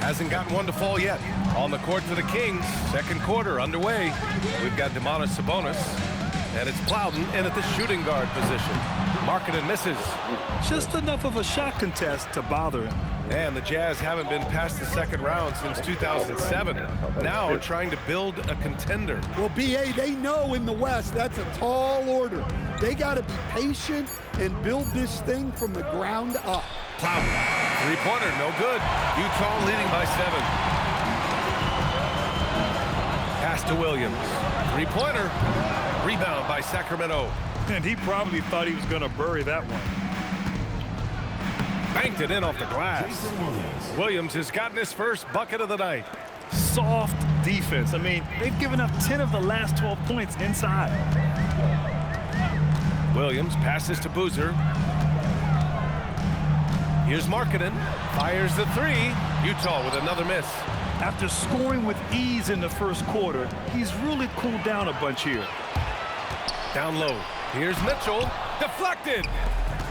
Hasn't gotten one to fall yet. On the court for the Kings. Second quarter underway. We've got Sabonis. And it's Plowden in at the shooting guard position. Markkanen misses. Just enough of a shot contest to bother him. And the Jazz haven't been past the second round since 2007. Now trying to build a contender. Well, B.A., they know in the West that's a tall order. They got to be patient and build this thing from the ground up. Plowden, three-pointer, no good. Utah leading by 7. Pass to Williams. Three-pointer. Rebound by Sacramento. And he probably thought he was going to bury that one. Banked it in off the glass. Williams has gotten his first bucket of the night. Soft defense. I mean, they've given up 10 of the last 12 points inside. Williams passes to Boozer. Here's Markkanen. Fires the three. Utah with another miss. After scoring with ease in the first quarter, he's really cooled down a bunch here. Down low. Here's Mitchell. Deflected.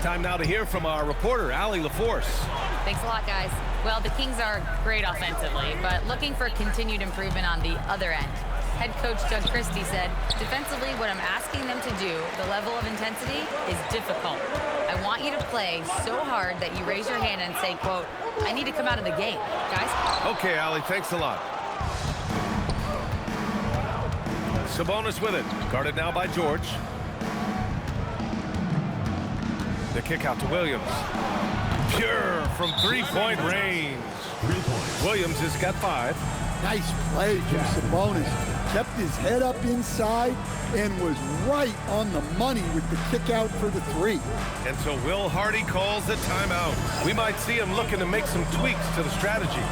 Time now to hear from our reporter, Allie LaForce. Thanks a lot, guys. Well, the Kings are great offensively, but looking for continued improvement on the other end. Head coach Doug Christie said, defensively, what I'm asking them to do, the level of intensity, is difficult. I want you to play so hard that you raise your hand and say, quote, I need to come out of the game, guys. Okay, Allie, thanks a lot. Sabonis with it. Guarded now by George. The kick out to Williams. Pure from three-point range. Williams has got 5. Nice play from Sabonis. Kept his head up inside and was right on the money with the kick out for the 3. And so Will Hardy calls the timeout. We might see him looking to make some tweaks to the strategy.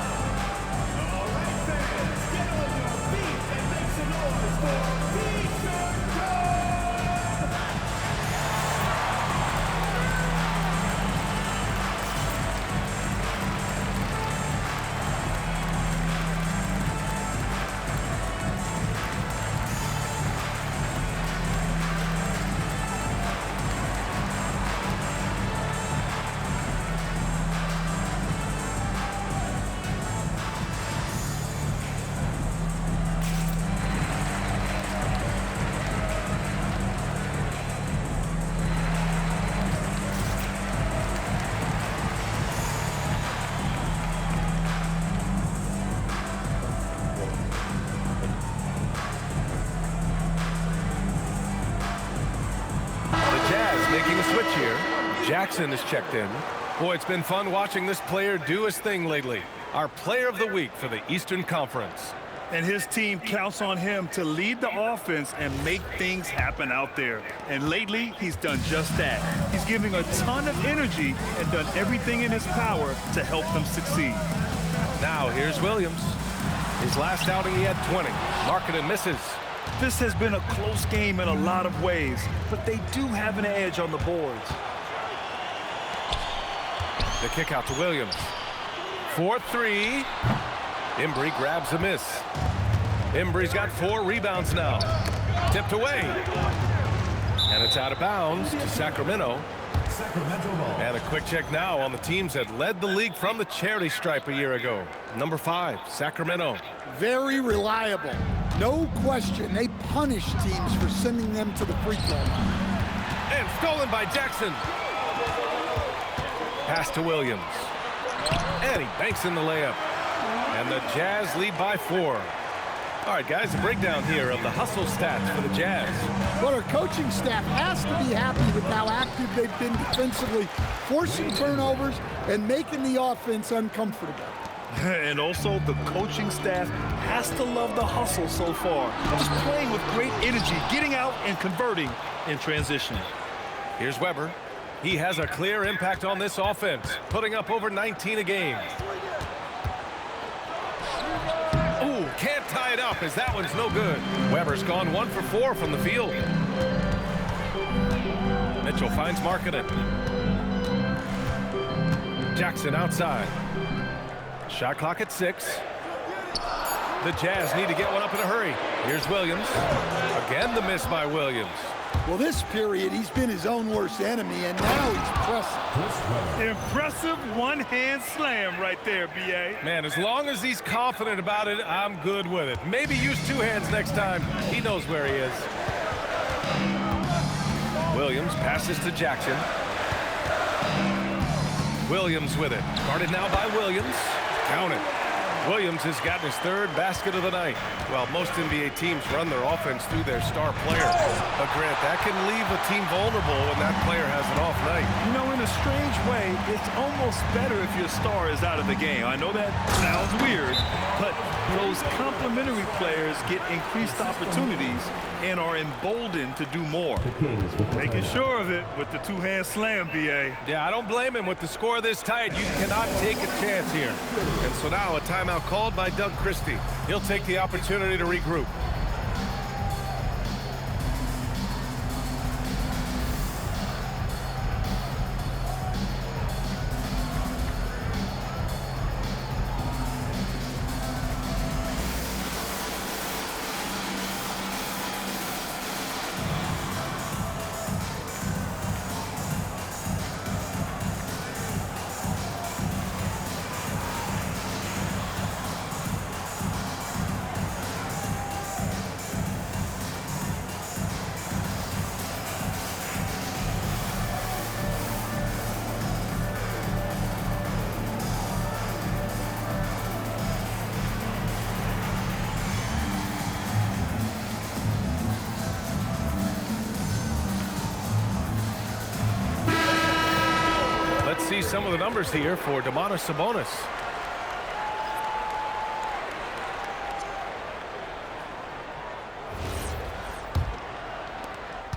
Making a switch here. Jackson is checked in. Boy, it's been fun watching this player do his thing lately. Our player of the week for the Eastern Conference. And his team counts on him to lead the offense and make things happen out there. And lately, he's done just that. He's giving a ton of energy and done everything in his power to help them succeed. Now, here's Williams. His last outing, he had 20. Markkanen misses. This has been a close game in a lot of ways, but they do have an edge on the boards. The kick out to Williams. 4-3. Embry grabs a miss. Embry's got 4 rebounds now. Tipped away. And it's out of bounds to Sacramento. And a quick check now on the teams that led the league from the charity stripe a year ago. Number 5, Sacramento. Very reliable. No question, they punish teams for sending them to the free throw line. And stolen by Jackson. Pass to Williams. And he banks in the layup. And the Jazz lead by 4. All right, guys, a breakdown here of the hustle stats for the Jazz. But our coaching staff has to be happy with how active they've been defensively, forcing turnovers and making the offense uncomfortable. And also, the coaching staff has to love the hustle so far. Just playing with great energy, getting out and converting in transition. Here's Weber. He has a clear impact on this offense, putting up over 19 a game. Ooh, can't tie it up as that one's no good. Weber's gone 1 for 4 from the field. Mitchell finds Markkanen. Jackson outside. Shot clock at 6. The Jazz need to get one up in a hurry. Here's Williams. Again, the miss by Williams. Well, this period, he's been his own worst enemy, and now he's pressing. Impressive one-hand slam right there, B.A. Man, as long as he's confident about it, I'm good with it. Maybe use two hands next time. He knows where he is. Williams passes to Jackson. Williams with it. Guarded now by Williams. Count it. Williams has gotten his third basket of the night. Well, most NBA teams run their offense through their star player. But Grant, that can leave a team vulnerable when that player has an off night. You know, in a strange way, it's almost better if your star is out of the game. I know that sounds weird, but those complementary players get increased opportunities and are emboldened to do more. Making sure of it with the two-hand slam, B.A. Yeah, I don't blame him. With the score this tight, you cannot take a chance here. And so now a timeout called by Doug Christie. He'll take the opportunity to regroup. Let's see some of the numbers here for Domantas Sabonis.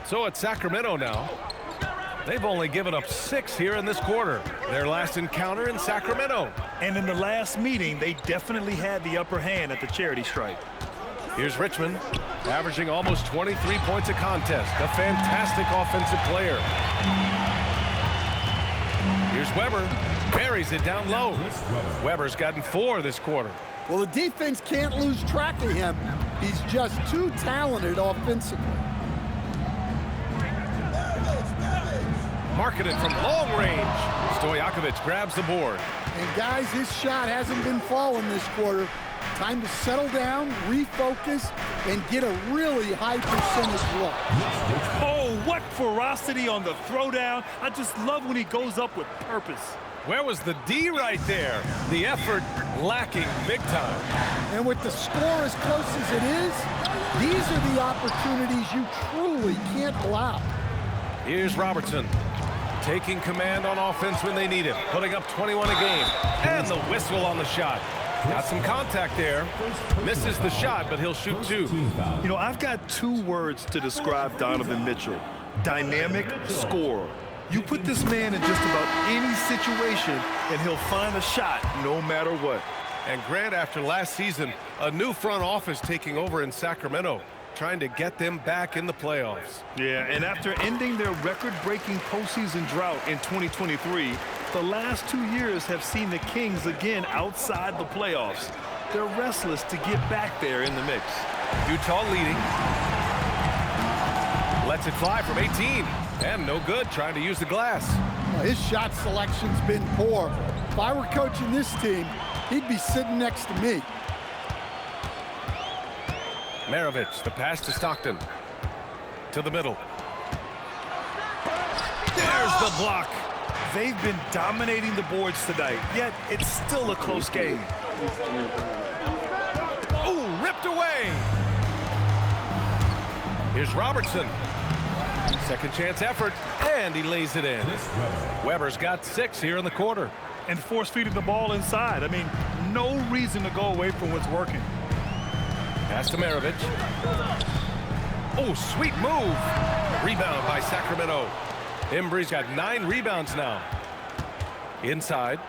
So it's Sacramento now. They've only given up 6 here in this quarter. Their last encounter in Sacramento. And in the last meeting, they definitely had the upper hand at the charity stripe. Here's Richmond, averaging almost 23 points a contest. A fantastic offensive player. Here's Weber, buries it down low. Weber's gotten 4 this quarter. Well, the defense can't lose track of him. He's just too talented offensively. Marketed from long range. Stojakovic grabs the board. And guys, his shot hasn't been falling this quarter. Time to settle down, refocus, and get a really high percentage look. Oh, what ferocity on the throwdown. I just love when he goes up with purpose. Where was the D right there? The effort lacking big time. And with the score as close as it is, these are the opportunities you truly can't allow. Here's Robertson, taking command on offense when they need him, putting up 21 a game. And the whistle on the shot. Got some contact there. Misses the shot, but he'll shoot 2. You know, I've got 2 words to describe Donovan Mitchell. Dynamic scorer. You put this man in just about any situation, and he'll find a shot no matter what. And Grant, after last season, a new front office taking over in Sacramento, trying to get them back in the playoffs. Yeah, and after ending their record-breaking postseason drought in 2023, the last 2 years have seen the Kings again outside the playoffs. They're restless to get back there in the mix. Utah leading. Lets it fly from 18. And no good, trying to use the glass. Well, his shot selection's been poor. If I were coaching this team, he'd be sitting next to me. Maravich, the pass to Stockton. To the middle. There's the block. They've been dominating the boards tonight, yet it's still a close game. Oh, ripped away. Here's Robertson. Second chance effort, and he lays it in. Weber's got 6 here in the quarter. And force-feeding the ball inside. I mean, no reason to go away from what's working. Pass to Maravich. Oh, sweet move. Rebound by Sacramento. Embry's got 9 rebounds now. Inside.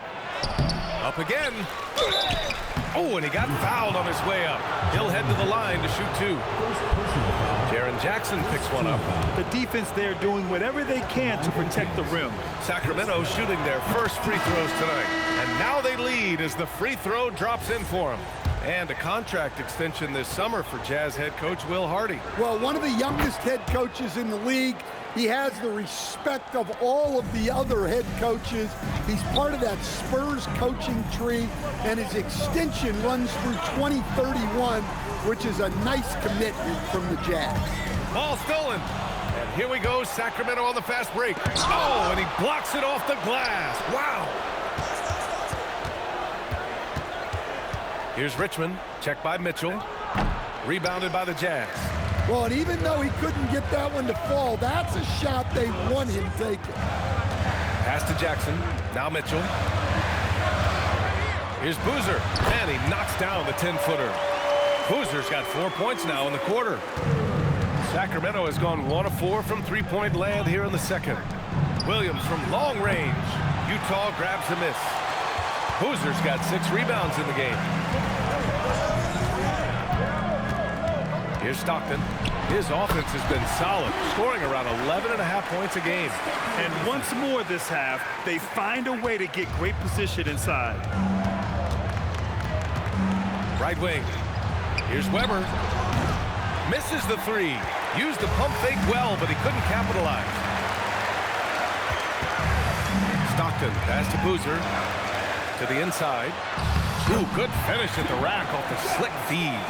Up again. Oh, and he got fouled on his way up. He'll head to the line to shoot 2. Jaren Jackson picks one up. The defense there doing whatever they can to protect the rim. Sacramento shooting their first free throws tonight. And now they lead as the free throw drops in for them. And a contract extension this summer for Jazz head coach Will Hardy. Well, one of the youngest head coaches in the league. He has the respect of all of the other head coaches. He's part of that Spurs coaching tree, and his extension runs through 2031, which is a nice commitment from the Jazz. Ball stolen. And here we go, Sacramento on the fast break. Oh, and he blocks it off the glass. Wow. Here's Richmond, checked by Mitchell. Rebounded by the Jazz. Well, and even though he couldn't get that one to fall, that's a shot they want him taking. Pass to Jackson. Now Mitchell. Here's Boozer. And he knocks down the 10-footer. Boozer's got 4 points now in the quarter. Sacramento has gone 1 of 4 from three-point land here in the second. Williams from long range. Utah grabs the miss. Boozer's got 6 rebounds in the game. Here's Stockton. His offense has been solid, scoring around 11.5 points a game. And once more this half, they find a way to get great position inside. Right wing. Here's Weber. Misses the three. Used the pump fake well, but he couldn't capitalize. Stockton pass to Boozer. To the inside. Ooh, good finish at the rack off the slick feed.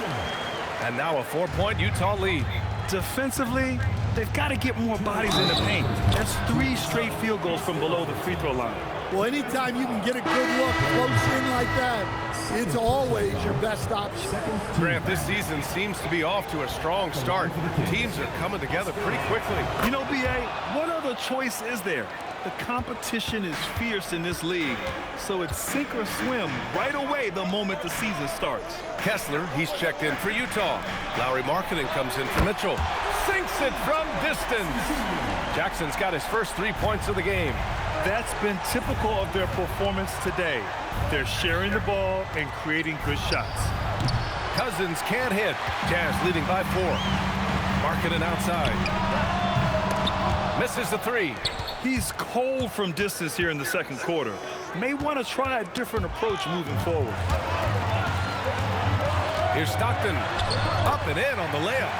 And now a 4-point Utah lead. Defensively, they've got to get more bodies in the paint. That's 3 straight field goals from below the free throw line. Well, anytime you can get a good look close in like that, it's always your best option. Grant, this season seems to be off to a strong start. Teams are coming together pretty quickly. You know, B.A., what other choice is there? The competition is fierce in this league, so it's sink or swim right away the moment the season starts. Kessler, he's checked in for Utah. Lowry Marketing comes in for Mitchell. Sinks it from distance. Jackson's got his first 3 points of the game. That's been typical of their performance today. They're sharing the ball and creating good shots. Cousins can't hit. Jazz leading by 4. Marketing outside. Misses the 3. He's cold from distance here in the second quarter. May want to try a different approach moving forward. Here's Stockton. Up and in on the layup.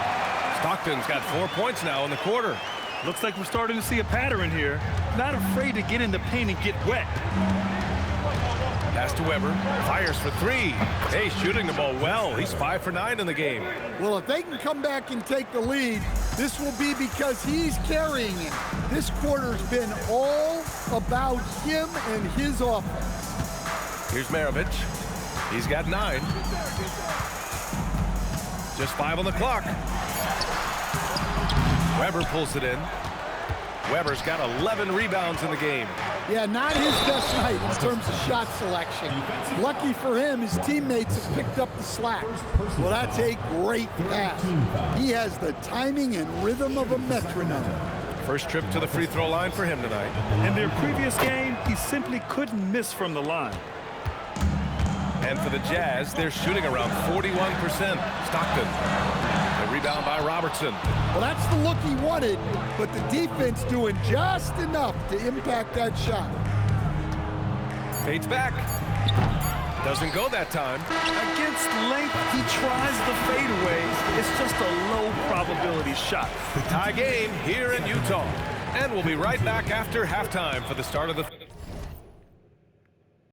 Stockton's got 4 points now in the quarter. Looks like we're starting to see a pattern here. Not afraid to get in the paint and get wet. Pass to Weber. Fires for 3. Hey, shooting the ball well. He's 5 for 9 in the game. Well, if they can come back and take the lead, this will be because he's carrying it. This quarter's been all about him and his offense. Here's Maravich. He's got 9. Just 5 on the clock. Weber pulls it in. Weber's got 11 rebounds in the game. Yeah, not his best night in terms of shot selection. Lucky for him, his teammates have picked up the slack. Well, that's a great pass. He has the timing and rhythm of a metronome. First trip to the free throw line for him tonight. In their previous game, he simply couldn't miss from the line. And for the Jazz, they're shooting around 41%. Stockton. A rebound by Robertson. Well, that's the look he wanted, but the defense doing just enough to impact that shot. Fades back. Doesn't go that time. Against length, he tries the fadeaway. It's just a low probability shot. Tie game here in Utah. And we'll be right back after halftime for the start of the